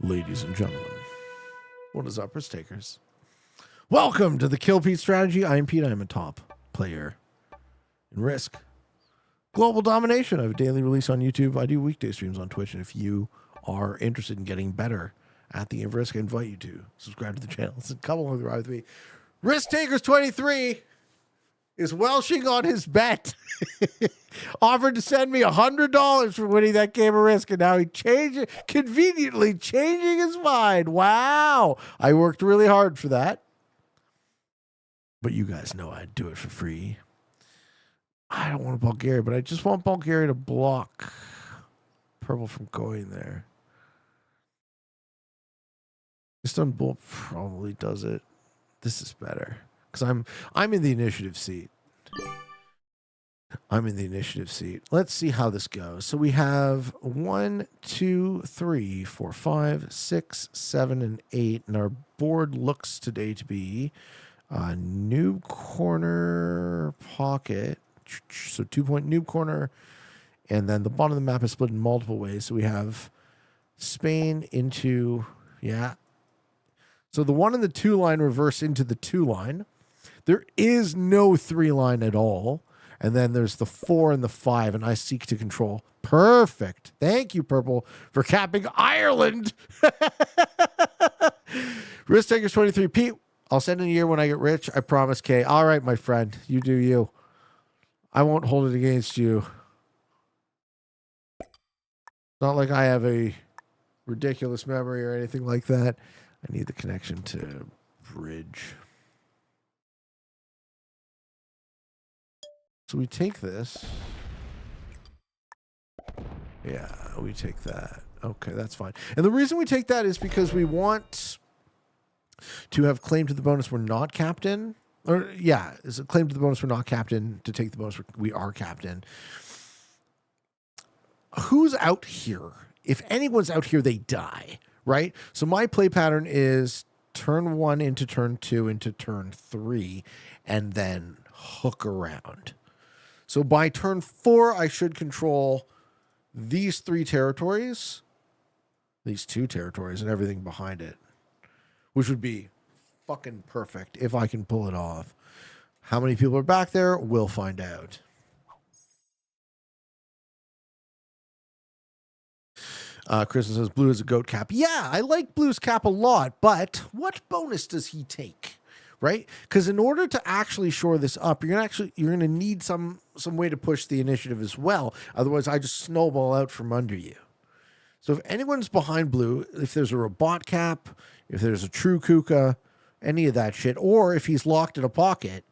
Ladies and gentlemen, what is up, risk takers? Welcome to the Kill Pete strategy. I am Pete. I am a top player in Risk. Global Domination. I have a daily release on YouTube. I do weekday streams on Twitch. And if you are interested in getting better at the game of Risk, I invite you to subscribe to the channel. So come along the ride with me. Risk Takers 23 is welshing on his bet. Offered to send me $100 for winning that game of Risk, and now he conveniently changing his mind. Wow. I worked really hard for that. But you guys know I'd do it for free. I don't want Bulgaria, but I just want Bulgaria to block purple from going there. Istanbul probably does it. This is better. Because I'm in the initiative seat. I'm in the initiative seat. Let's see how this goes. So we have 1, 2, 3, 4, 5, 6, 7, and 8. And our board looks today to be a noob corner pocket. So 2-point noob corner. And then the bottom of the map is split in multiple ways. So we have Spain into, yeah. So the 1 and the 2 line reverse into the 2 line. There is no 3 line at all. And then there's the 4 and the 5, and I seek to control. Perfect. Thank you, Purple, for capping Ireland. Risk Takers 23. Pete, I'll send in a year when I get rich. I promise, Kay. All right, my friend. You do you. I won't hold it against you. Not like I have a ridiculous memory or anything like that. I need the connection to bridge. So we take this. Yeah, we take that. Okay, that's fine. And the reason we take that is because we want to have claim to the bonus we're not captain. Or, yeah, is a claim to the bonus we're not captain to take the bonus we are captain. Who's out here? If anyone's out here, they die, right? So my play pattern is turn 1 into turn 2 into turn 3, and then hook around. So by turn 4, I should control these 3 territories, these 2 territories, and everything behind it, which would be fucking perfect if I can pull it off. How many people are back there? We'll find out. Chris says blue is a goat cap. Yeah, I like blue's cap a lot, but what bonus does he take? Right? Because in order to actually shore this up, you're gonna need some way to push the initiative as well. Otherwise, I just snowball out from under you. So if anyone's behind blue, if there's a robot cap, if there's a true kuka, any of that shit, or if he's locked in a pocket,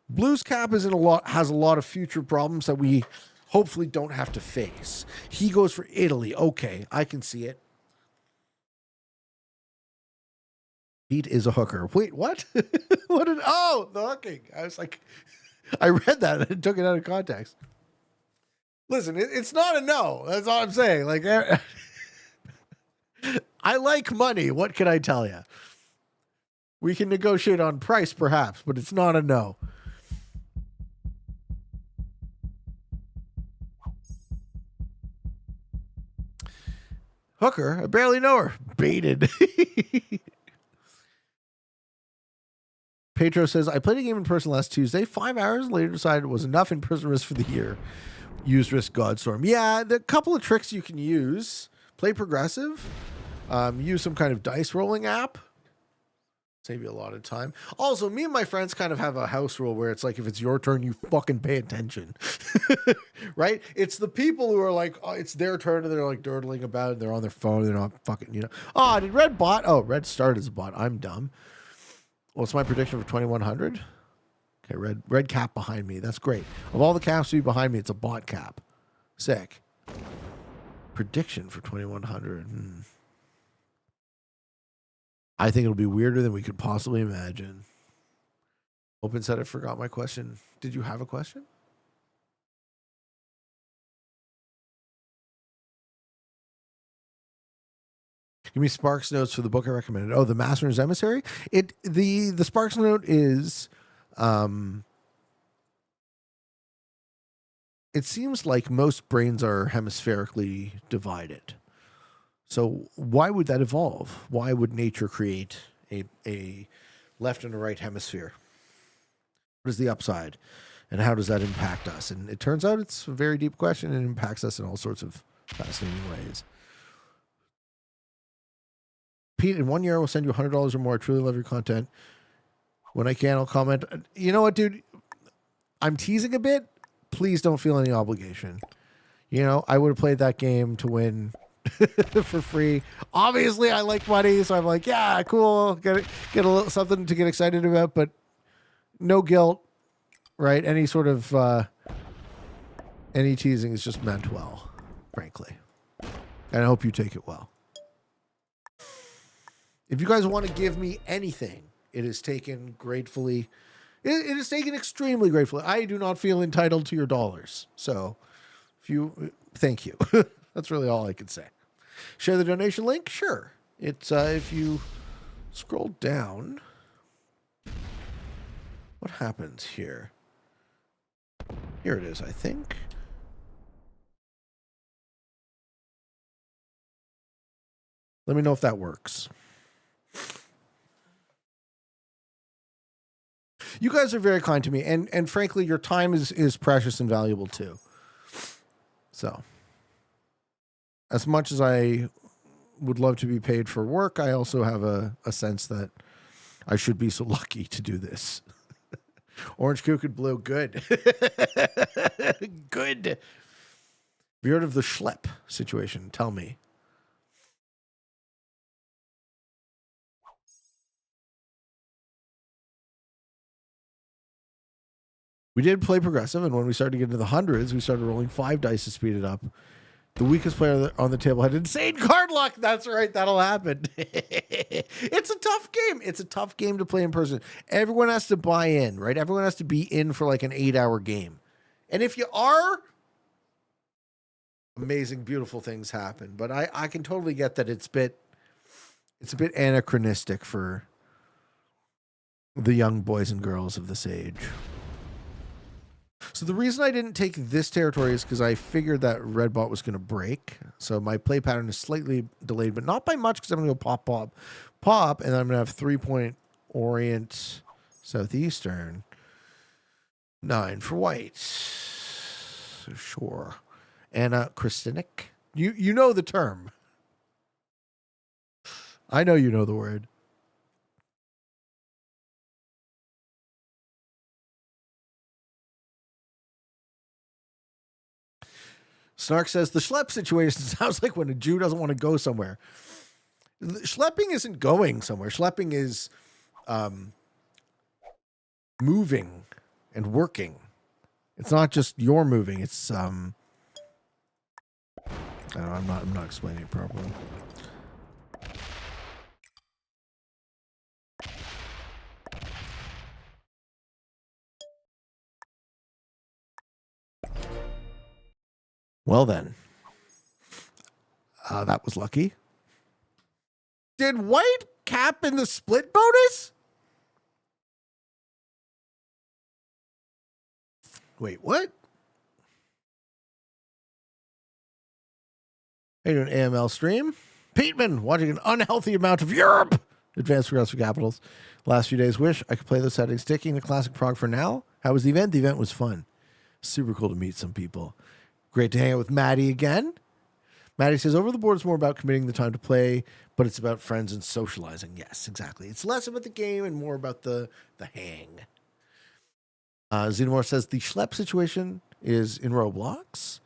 blue's cap has a lot of future problems that we hopefully don't have to face. He goes for Italy. Okay, I can see it. Pete is a hooker. Wait, what? The hooking. I was like, I read that and took it out of context. Listen, it's not a no. That's all I'm saying. Like, I like money. What can I tell you? We can negotiate on price, perhaps, but it's not a no. Hooker, I barely know her. Baited. Pedro says, I played a game in person last Tuesday. 5 hours later, decided it was enough in-person risk for the year. Use Risk Godstorm. Yeah, the couple of tricks you can use. Play progressive. Use some kind of dice rolling app. Save you a lot of time. Also, me and my friends kind of have a house rule where it's like, if it's your turn, you fucking pay attention. Right? It's the people who are like, oh, it's their turn, and they're like durdling about it. They're on their phone. They're not fucking, you know. Oh, did Red bot? Oh, Red started as a bot. I'm dumb. What's my prediction for 2100? Okay, red cap behind me. That's great. Of all the caps to be behind me, it's a bot cap. Sick. Prediction for 2100. I think it'll be weirder than we could possibly imagine. Open said I forgot my question. Did you have a question? Give me Sparks notes for the book I recommended. Oh, The Master's Emissary. The Sparks note is, it seems like most brains are hemispherically divided. So why would that evolve? Why would nature create a left and a right hemisphere? What is the upside? And how does that impact us? And it turns out it's a very deep question and impacts us in all sorts of fascinating ways. Pete, in 1 year, I will send you $100 or more. I truly love your content. When I can, I'll comment. You know what, dude? I'm teasing a bit. Please don't feel any obligation. You know, I would have played that game to win for free. Obviously, I like money, so I'm like, yeah, cool. Get a little something to get excited about, but no guilt, right? Any sort of any teasing is just meant well, frankly. And I hope you take it well. If you guys want to give me anything, it is taken gratefully. It is taken extremely gratefully. I do not feel entitled to your dollars. So, thank you. That's really all I can say. Share the donation link? Sure. It's if you scroll down, what happens here? Here it is, I think. Let me know if that works. You guys are very kind to me, and frankly, your time is precious and valuable too. So, as much as I would love to be paid for work, I also have a sense that I should be so lucky to do this. Orange Cook and Blue, good. Good. Have you heard of the schlep situation? Tell me. We did play progressive, and when we started to get into the hundreds, we started rolling 5 dice to speed it up. The weakest player on the table had insane card luck. That's right. That'll happen. It's a tough game. It's a tough game to play in person. Everyone has to buy in, right? Everyone has to be in for like an 8-hour game. And if you are, amazing, beautiful things happen. But I can totally get that it's a bit anachronistic for the young boys and girls of this age. So the reason I didn't take this territory is because I figured that red bot was going to break. So my play pattern is slightly delayed, but not by much because I'm going to go pop, and then I'm going to have 3-point orient southeastern. 9 for white. Sure. Anachristinic. You know the term. I know you know the word. Snark says the schlep situation sounds like when a Jew doesn't want to go somewhere. Schlepping isn't going somewhere. Schlepping is moving and working. It's not just you're moving. It's I don't know, I'm not explaining it properly. Well then, that was lucky. Did white cap in the split bonus? Wait, what? How you doing, AML stream? Peteman, watching an unhealthy amount of Europe. Advanced Progressive Capitals. Last few days, wish I could play those settings. Sticking to Classic Prague for now. How was the event? The event was fun. Super cool to meet some people. Great to hang out with Maddie again. Maddie says, over the board is more about committing the time to play, but it's about friends and socializing. Yes, exactly. It's less about the game and more about the hang. Xenomorph says, the schlep situation is in Roblox.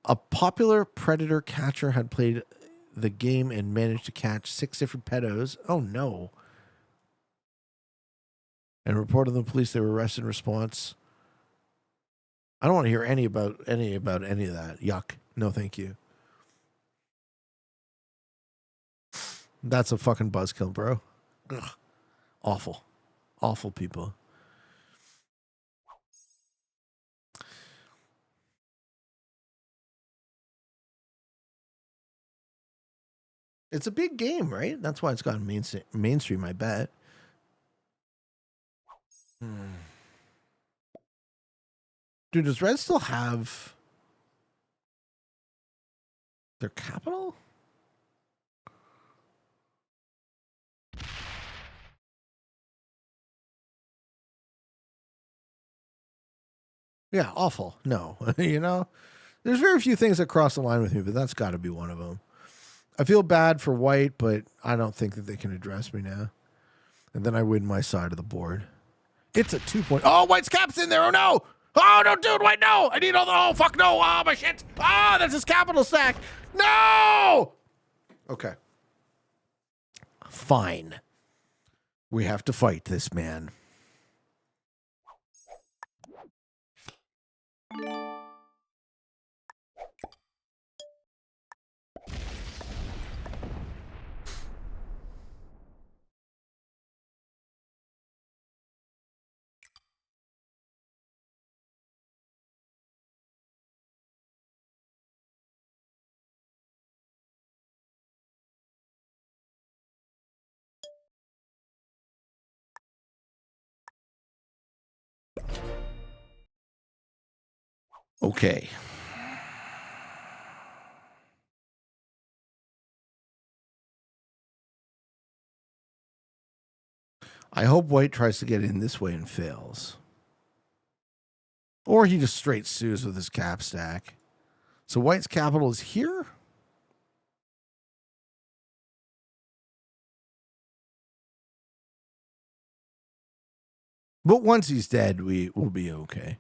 A popular predator catcher had played the game and managed to catch 6 different pedos. Oh, no. And reported to the police. They were arrested in response. I don't want to hear any about any of that. Yuck. No, thank you. That's a fucking buzzkill, bro. Ugh. Awful. Awful people. It's a big game, right? That's why it's gotten mainstream, I bet. Dude, does Red still have their capital? Yeah, awful. No, you know, there's very few things that cross the line with me, but that's got to be one of them. I feel bad for white, but I don't think that they can address me now. And then I win my side of the board. It's a 2 point. Oh, white's cap's in there. Oh, no. Oh, no, dude, white, no. I need all the, oh, fuck, no. Oh, my shit. Oh, that's his capital stack. No. Okay. Fine. We have to fight this man. Okay. I hope white tries to get in this way and fails. Or he just straight sues with his cap stack. So white's capital is here? But once he's dead, we will be okay.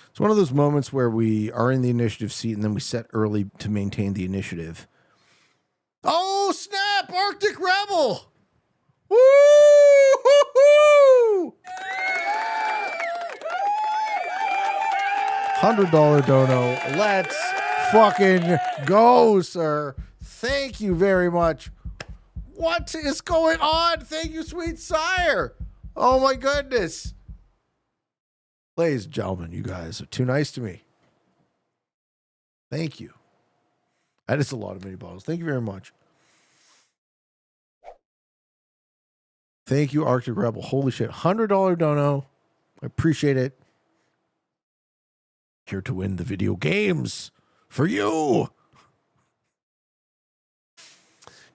It's one of those moments where we are in the initiative seat and then we set early to maintain the initiative. Oh, snap! Arctic Rebel! Woo! $100 dono. Let's fucking go, sir. Thank you very much. What is going on? Thank you, sweet sire. Oh my goodness. Ladies and gentlemen, you guys are too nice to me. Thank you. That is a lot of mini bottles. Thank you very much. Thank you, Arctic Rebel. Holy shit. $100 dono. I appreciate it. Here to win the video games for you.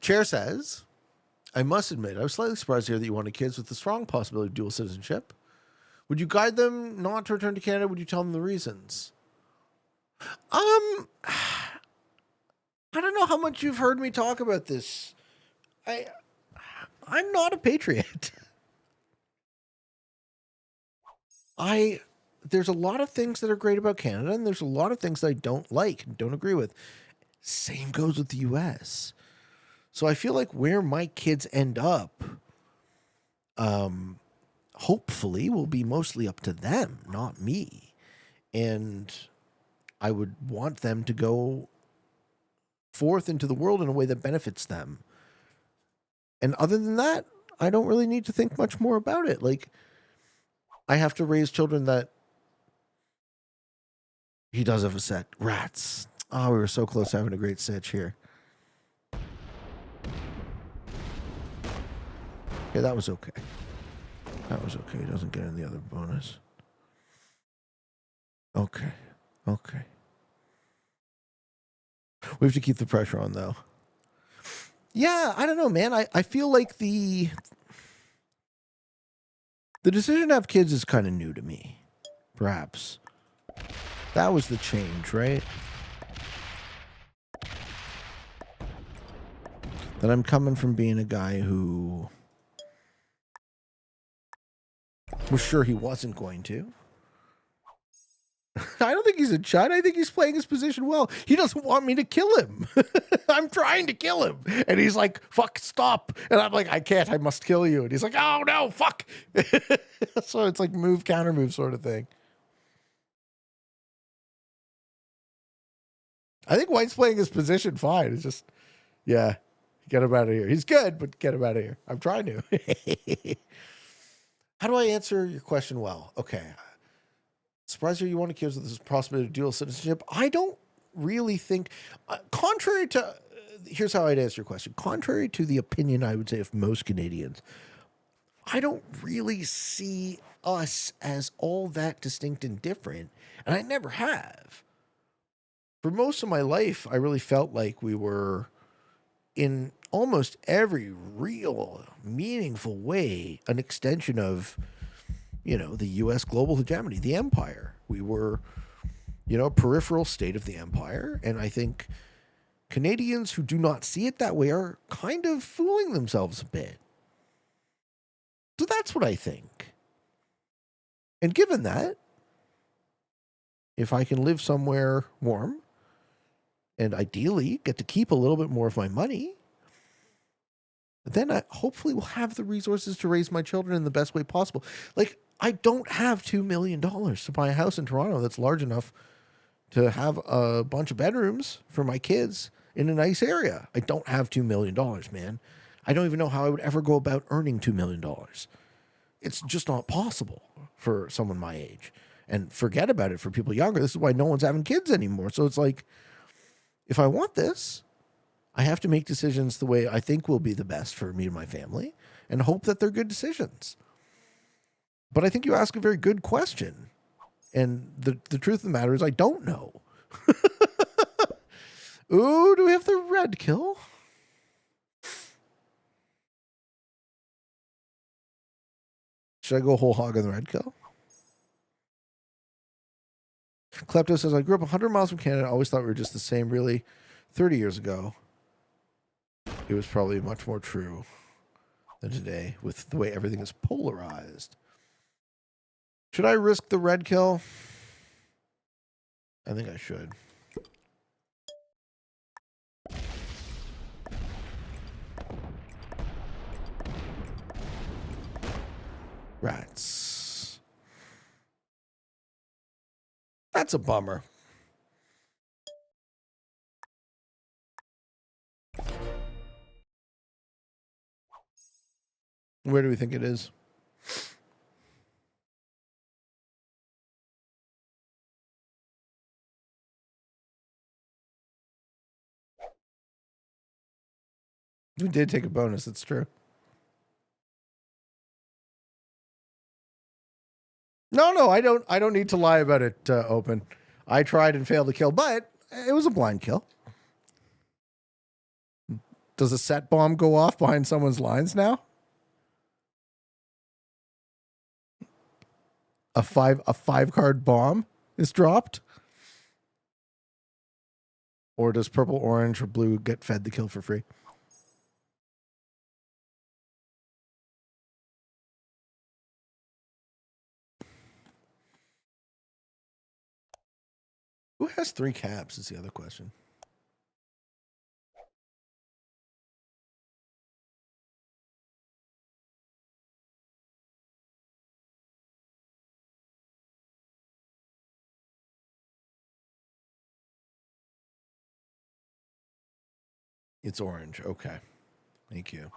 Chair says, I must admit, I was slightly surprised to hear that you wanted kids with the strong possibility of dual citizenship. Would you guide them not to return to Canada? Would you tell them the reasons? I don't know how much you've heard me talk about this. I'm not a patriot. There's a lot of things that are great about Canada, and there's a lot of things that I don't like and don't agree with. Same goes with the US. So I feel like where my kids end up, hopefully will be mostly up to them, not me. And I would want them to go forth into the world in a way that benefits them. And other than that, I don't really need to think much more about it. Like, I have to raise children that he does have a set. Rats. Oh, we were so close to having a great sitch here. Yeah, that was okay. That was okay. He doesn't get in the other bonus. Okay. Okay. We have to keep the pressure on, though. Yeah, I don't know, man. I feel like the decision to have kids is kind of new to me. Perhaps. That was the change, right? That I'm coming from being a guy who was sure he wasn't going to. I don't think he's a chud. I think he's playing his position well. He doesn't want me to kill him. I'm trying to kill him. And he's like, fuck, stop. And I'm like, I can't. I must kill you. And he's like, oh, no, fuck. So it's like move, counter move sort of thing. I think White's playing his position fine. It's just, yeah, get him out of here. He's good, but get him out of here. I'm trying to. How do I answer your question well? Okay. Surprised you want to kids with this possibility of dual citizenship. I don't really think, contrary to, here's how I'd answer your question. Contrary to the opinion, I would say, of most Canadians, I don't really see us as all that distinct and different, and I never have. For most of my life, I really felt like we were in almost every real, meaningful way an extension of, the U.S. global hegemony, the empire. We were, a peripheral state of the empire. And I think Canadians who do not see it that way are kind of fooling themselves a bit. So that's what I think. And given that, if I can live somewhere warm and ideally get to keep a little bit more of my money, then I hopefully will have the resources to raise my children in the best way possible. Like, I don't have $2 million to buy a house in Toronto that's large enough to have a bunch of bedrooms for my kids in a nice area. I don't have $2 million, man. I don't even know how I would ever go about earning $2 million. It's just not possible for someone my age. And forget about it for people younger. This is why no one's having kids anymore. So it's like, if I want this, I have to make decisions the way I think will be the best for me and my family and hope that they're good decisions. But I think you ask a very good question. And the truth of the matter is I don't know. Ooh, do we have the red kill? Should I go whole hog on the red kill? Klepto says, I grew up 100 miles from Canada. I always thought we were just the same. Really, 30 years ago, it was probably much more true than today with the way everything is polarized. Should I risk the red kill? I think I should. Rats. That's a bummer. Where do we think it is? We did take a bonus. That's true. No, I don't need to lie about it, Open. I tried and failed to kill, but it was a blind kill. Does a set bomb go off behind someone's lines now? A five card bomb is dropped? Or does purple, orange, or blue get fed the kill for free? Who has 3 caps is the other question. It's orange. Okay. Thank you.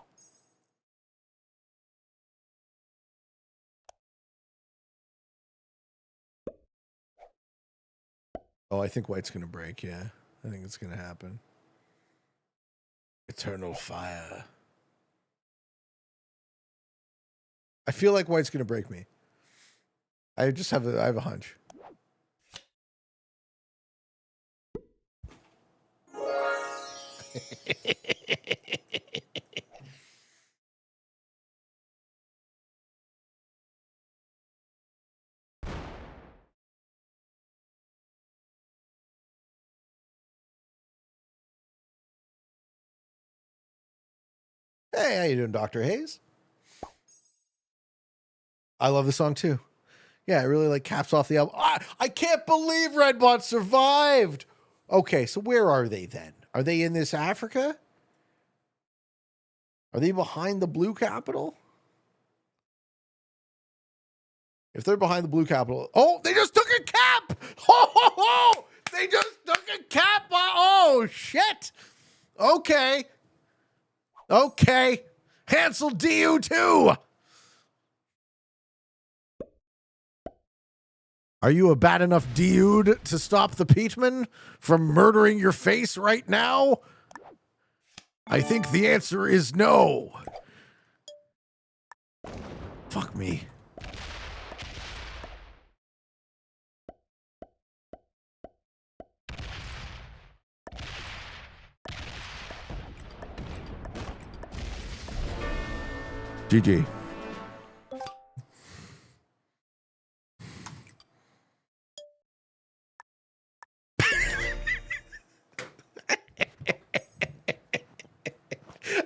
Oh, I think white's going to break. Yeah. I think it's going to happen. Eternal fire. I feel like white's going to break me. I have a hunch. Hey, how you doing, Dr. Hayes? I love the song too. Yeah, it really like caps off the album. I can't believe Redbot survived. Okay, so where are they then? Are they in this Africa? Are they behind the blue capital? If they're behind the blue capital, oh, they just took a cap. Oh, they just took a cap. Oh, shit. Okay. Hansel DU too. Are you a bad enough dude to stop the Peatman from murdering your face right now? I think the answer is no. Fuck me. GG.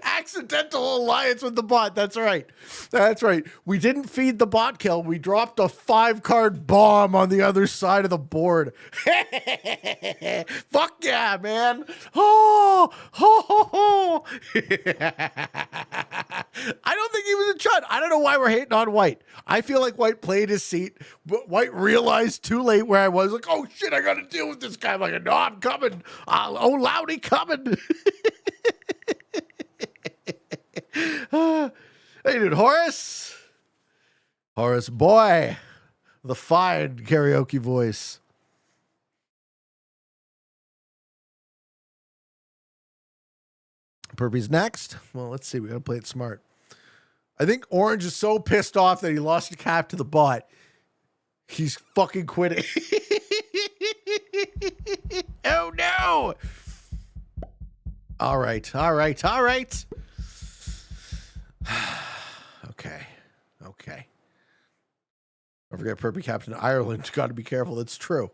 Accidental alliance with the bot. That's right. That's right. We didn't feed the bot kill. We dropped a 5-card bomb on the other side of the board. Fuck yeah, man. Oh, ho, ho, ho. I don't think he was a chud. I don't know why we're hating on White. I feel like White played his seat, but White realized too late where I was. Like, oh shit, I got to deal with this guy. I'm like, no, I'm coming. Oh, Loudy coming. Hey, dude, Horace. Horace boy. The fine karaoke voice. Perpy's next. Well, let's see. We got to play it smart. I think Orange is so pissed off that he lost a cap to the bot. He's fucking quitting. Oh, no. All right. All right. All right. Okay. Okay. Don't forget Perpy Captain Ireland. Got to be careful. That's true.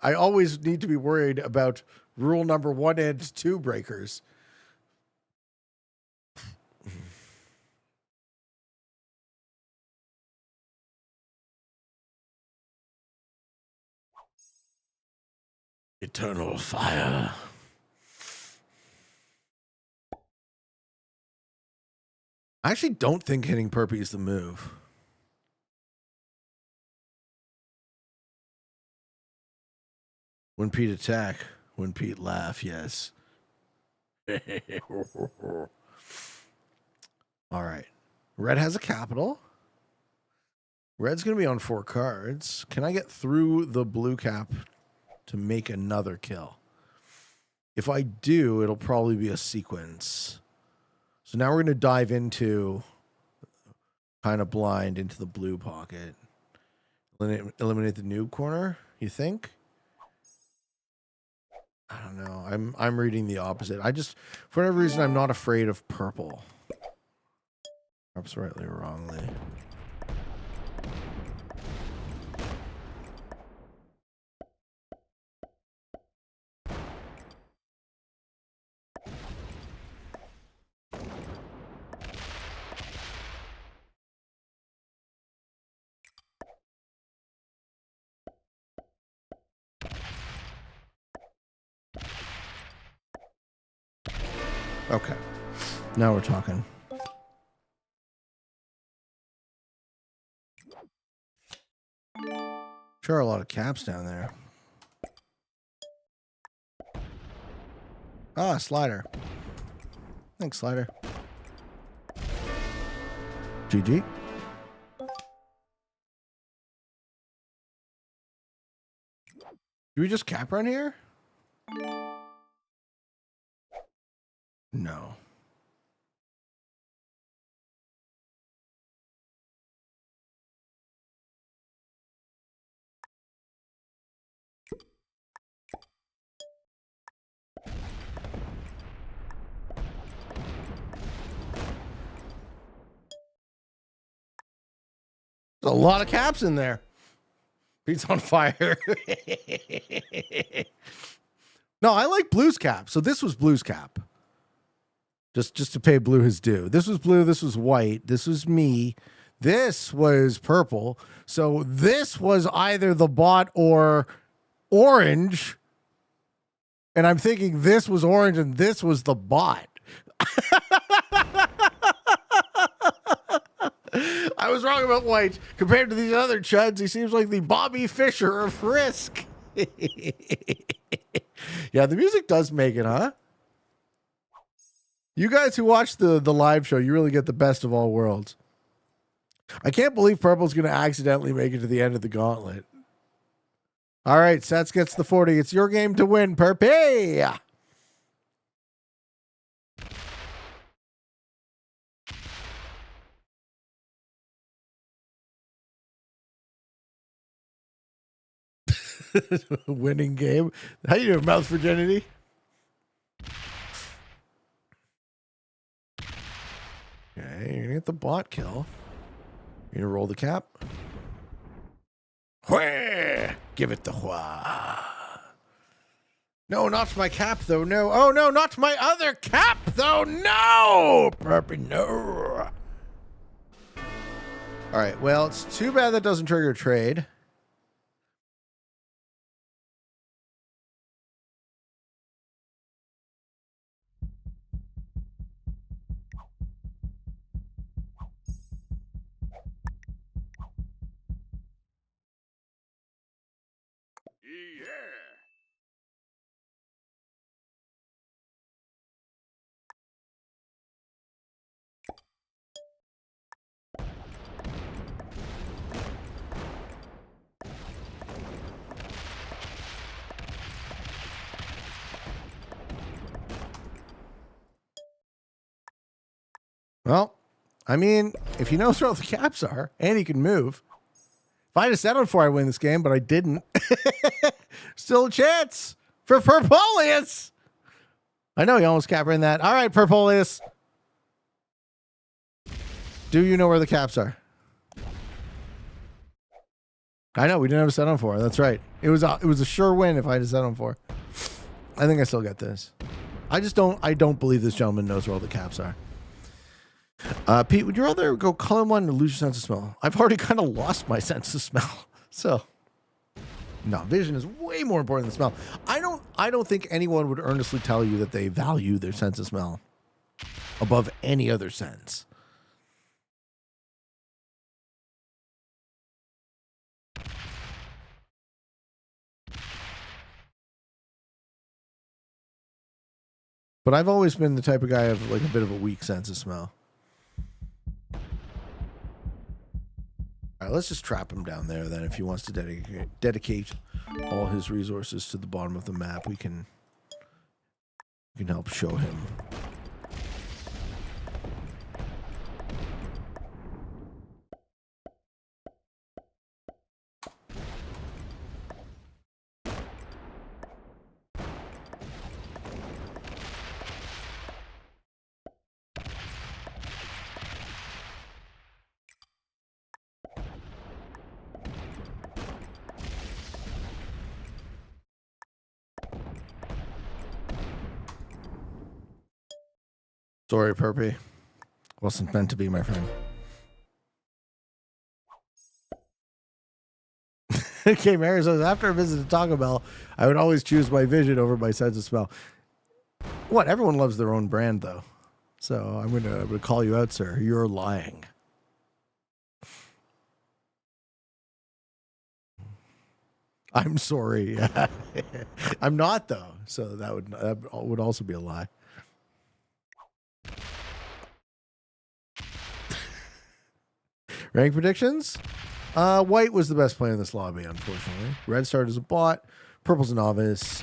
I always need to be worried about rule number 1 and 2 breakers. Eternal fire. I actually don't think hitting Perpy is the move. When Pete attack, when Pete laugh, yes. All right. Red has a capital. Red's going to be on 4 cards. Can I get through the blue cap to make another kill? If I do, it'll probably be a sequence. So now we're going to dive into kind of blind into the blue pocket. Eliminate the noob corner, you think? I don't know. I'm reading the opposite. For whatever reason, I'm not afraid of purple. Perhaps rightly or wrongly. Okay. Now we're talking. Sure, a lot of caps down there. Ah, slider. Thanks, slider. GG. Do we just cap run here? No. There's a lot of caps in there. Pete's on fire. No, I like Blue's cap. So this was Blue's cap. Just to pay Blue his due. This was blue. This was white. This was me. This was purple. So this was either the bot or orange. And I'm thinking this was orange and this was the bot. I was wrong about white. Compared to these other chuds, he seems like the Bobby Fischer of Risk. Yeah, the music does make it, huh? You guys who watch the live show, you really get the best of all worlds. I can't believe Purple's going to accidentally make it to the end of the gauntlet. All right, Sets gets the 40. It's your game to win, Perpy. Winning game. How you doing, Mouth Virginity? Okay, you're gonna get the bot kill. You're gonna roll the cap. Whah! Give it the whah. No, not my cap though. No. Oh no, not my other cap though. No, Perpy, no. All right. Well, it's too bad that doesn't trigger a trade. Well, I mean, if he knows where all the caps are and he can move. If I had settled for I win this game, but I didn't. Still a chance for Purpolius. I know he almost capped in that. All right, Purpolius. Do you know where the caps are? I know we didn't have a set on for. That's right. It was a sure win if I had a set on for. I think I still get this. I don't believe this gentleman knows where all the caps are. Pete, would you rather go color one or lose your sense of smell? I've already kind of lost my sense of smell. So, no, vision is way more important than smell. I don't think anyone would earnestly tell you that they value their sense of smell above any other sense. But I've always been the type of guy of like a bit of a weak sense of smell. All right, let's just trap him down there then. If he wants to dedicate all his resources to the bottom of the map, we can help show him. Sorry, Perpy. Wasn't meant to be, my friend. Okay, Mary says, after a visit to Taco Bell, I would always choose my vision over my sense of smell. What? Everyone loves their own brand, though. So I'm gonna call you out, sir. You're lying. I'm sorry. I'm not, though. So that would also be a lie. Rank predictions? White was the best player in this lobby, unfortunately. Red started as a bot. Purple's a novice.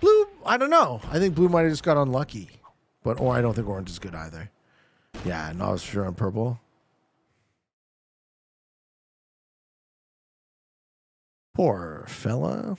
Blue, I don't know. I think blue might have just got unlucky. Or I don't think orange is good either. Yeah, novice for sure on purple. Poor fella.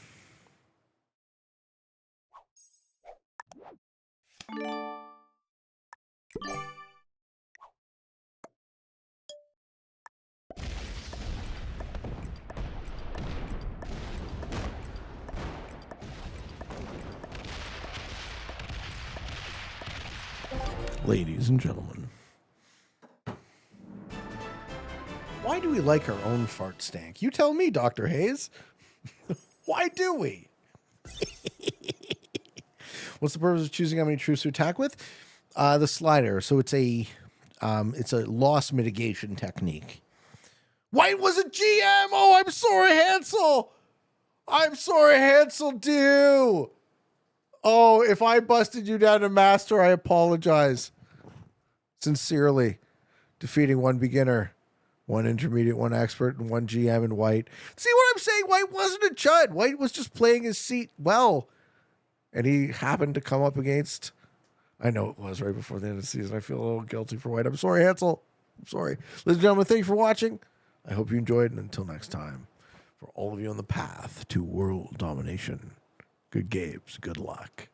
Ladies and gentlemen. Why do we like our own fart stank? You tell me, Dr. Hayes. Why do we? What's the purpose of choosing how many troops to attack with? The slider. So it's a loss mitigation technique. White was a GM. Oh, I'm sorry, Hansel. I'm sorry, Hansel. Do. Oh, if I busted you down to master, I apologize. Sincerely. Defeating one beginner, one intermediate, one expert, and one GM in White. See what I'm saying? White wasn't a chud. White was just playing his seat well. And he happened to come up against... I know it was right before the end of the season. I feel a little guilty for White. I'm sorry, Hansel. I'm sorry. Ladies and gentlemen, thank you for watching. I hope you enjoyed. And until next time, for all of you on the path to world domination, good games, good luck.